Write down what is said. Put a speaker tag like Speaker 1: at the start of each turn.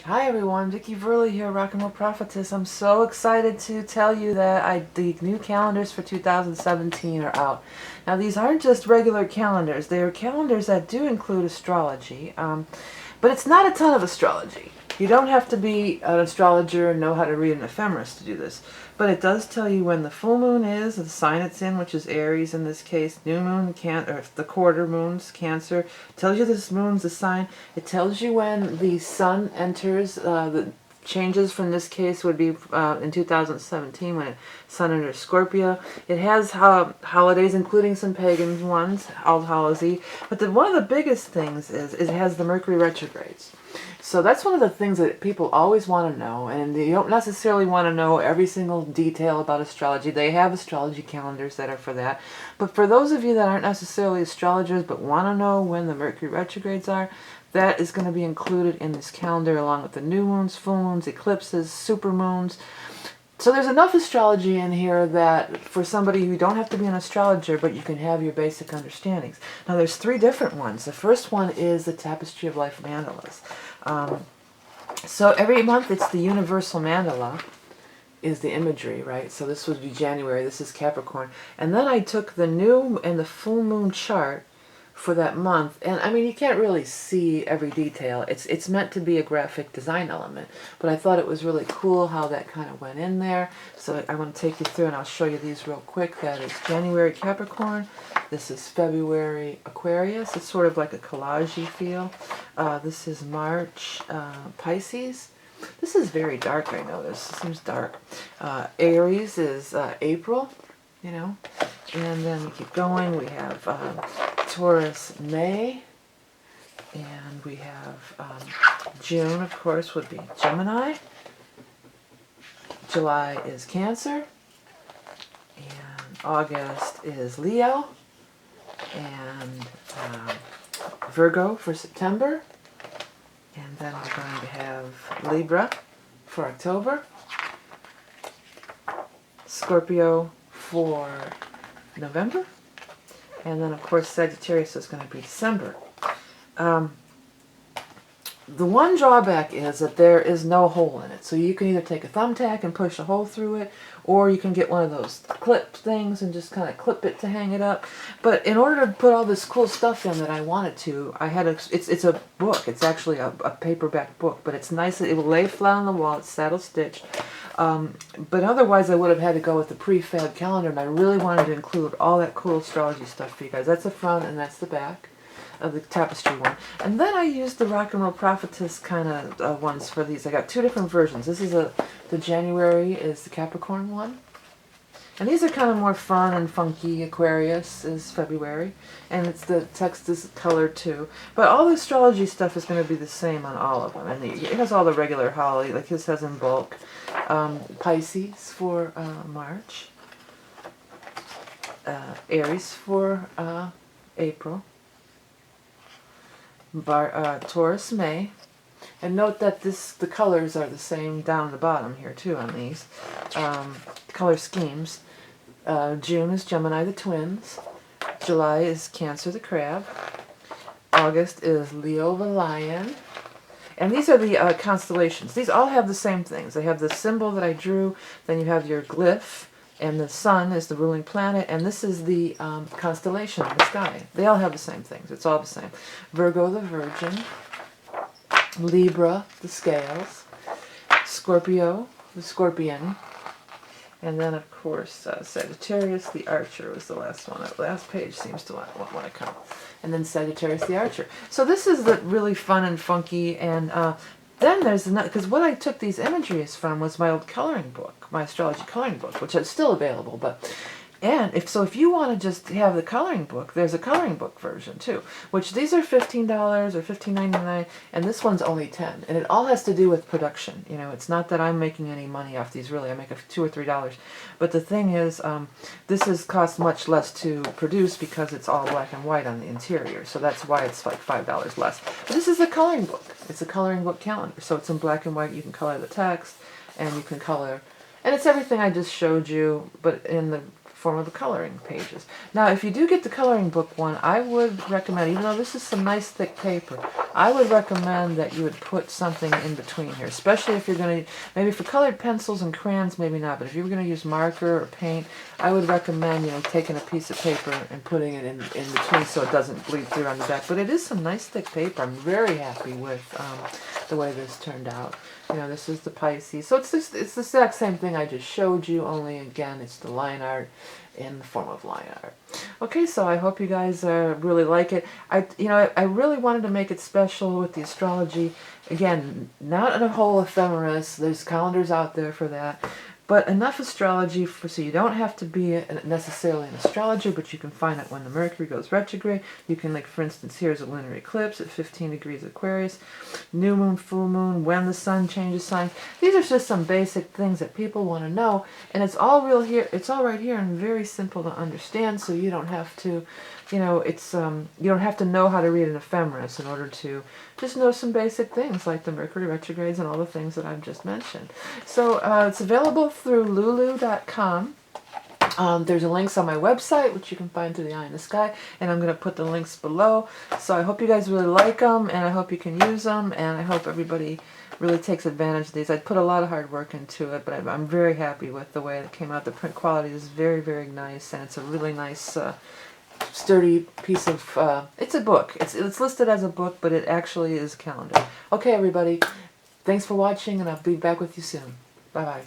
Speaker 1: Hi everyone, Vickie here, Rock and Roll Prophetess. I'm so excited to tell you that the new calendars for 2017 are out. Now these aren't just regular calendars, they are calendars that do include astrology, but it's not a ton of astrology. You don't have to be an astrologer and know how to read an ephemeris to do this, but it does tell you when the full moon is, the sign it's in, which is Aries in this case, new moon, or the quarter moon's Cancer. It tells you this moon's the sign. It tells you when the sun enters, the changes from this case would be in 2017 when sun enters Scorpio. It has holidays, including some pagan ones, All Hallows Eve. But one of the biggest things is it has the Mercury retrogrades. So that's one of the things that people always want to know, and you don't necessarily want to know every single detail about astrology. They have astrology calendars that are for that. But for those of you that aren't necessarily astrologers but want to know when the Mercury retrogrades are, that is going to be included in this calendar along with the new moons, full moons, eclipses, supermoons. So there's enough astrology in here that for somebody who don't have to be an astrologer, but you can have your basic understandings. Now there's three different ones. The first one is the Tapestry of Life mandalas. So every month it's the universal mandala is the imagery, right? So this would be January, this is Capricorn. And then I took the new and the full moon chart for that month, and I mean you can't really see every detail. It's meant to be a graphic design element, but I thought it was really cool how that kind of went in there. So I want to take you through and I'll show you these real quick. That is January Capricorn, this is February Aquarius. It's sort of like a collage-y feel. This is March Pisces. This is very dark, I know. This seems dark. Aries is April, you know. And then we keep going. We have Taurus May. And we have June, of course, would be Gemini. July is Cancer. And August is Leo. And Virgo for September. And then we're going to have Libra for October, Scorpio for November, and then of course Sagittarius is going to be December. The one drawback is that there is no hole in it. So you can either take a thumbtack and push a hole through it, or you can get one of those clip things and just kind of clip it to hang it up. But in order to put all this cool stuff in that I wanted to, I had it's a book. It's actually a paperback book, but it's nice. It will lay flat on the wall. It's saddle stitched. But otherwise I would have had to go with the prefab calendar, and I really wanted to include all that cool astrology stuff for you guys. That's the front and that's the back of the tapestry one. And then I used the Rock and Roll Prophetess kind of ones for these. I got two different versions. This is the January is the Capricorn one. And these are kind of more fun and funky. Aquarius is February. And it's the text is colored too. But all the astrology stuff is going to be the same on all of them. And it has all the regular holly, like this has in bulk. Pisces for March. Aries for April. Taurus May, and note that the colors are the same down the bottom here too on these color schemes. June is Gemini the twins, July is Cancer the crab, August is Leo the lion, and these are the constellations. These all have the same things. They have the symbol that I drew, then you have your glyph, and the sun is the ruling planet, and this is the constellation in the sky. They all have the same things. It's all the same. Virgo the Virgin, Libra the scales, Scorpio the scorpion, and then of course Sagittarius the archer was the last one. That last page seems to want to come. And then Sagittarius the archer. So this is the really fun and funky, and then there's another, because what I took these imageries from was my old coloring book, my astrology coloring book, which is still available. If you want to just have the coloring book, there's a coloring book version too, which these are $15 or $15.99, and this one's only $10. And it all has to do with production. You know, it's not that I'm making any money off these, really. I make $2 or $3. But the thing is, this cost much less to produce because it's all black and white on the interior. So that's why it's like $5 less. But this is a coloring book. It's a coloring book calendar. So it's in black and white. You can color the text, and you can color, and it's everything I just showed you, but in the form of the coloring pages. Now, if you do get the coloring book one, I would recommend, even though this is some nice thick paper, I would recommend that you would put something in between here, especially if you're going to, maybe for colored pencils and crayons, maybe not, but if you were going to use marker or paint, I would recommend, you know, taking a piece of paper and putting it in between so it doesn't bleed through on the back. But it is some nice thick paper. I'm very happy with the way this turned out. You know, this is the Pisces. So it's the exact same thing I just showed you, only again, it's the line art in the form of line art. Okay, so I hope you guys really like it. I really wanted to make it special with the astrology. Again, not a whole ephemeris. There's calendars out there for that. But enough astrology so you don't have to be necessarily an astrologer, but you can find out when the Mercury goes retrograde. You can, like, for instance, here's a lunar eclipse at 15 degrees Aquarius, new moon, full moon, when the sun changes sign. These are just some basic things that people want to know, and it's all real here. It's all right here and very simple to understand, so you don't have to, you know, you don't have to know how to read an ephemeris in order to just know some basic things like the Mercury retrogrades and all the things that I've just mentioned. So it's available through lulu.com. There's links on my website, which you can find through the eye in the sky, and I'm going to put the links below. So I hope you guys really like them, and I hope you can use them, and I hope everybody really takes advantage of these. I put a lot of hard work into it, but I'm very happy with the way it came out. The print quality is very, very nice, and it's a really nice sturdy piece of, it's a book. It's listed as a book, but it actually is a calendar. Okay, everybody, thanks for watching, and I'll be back with you soon. Bye-bye.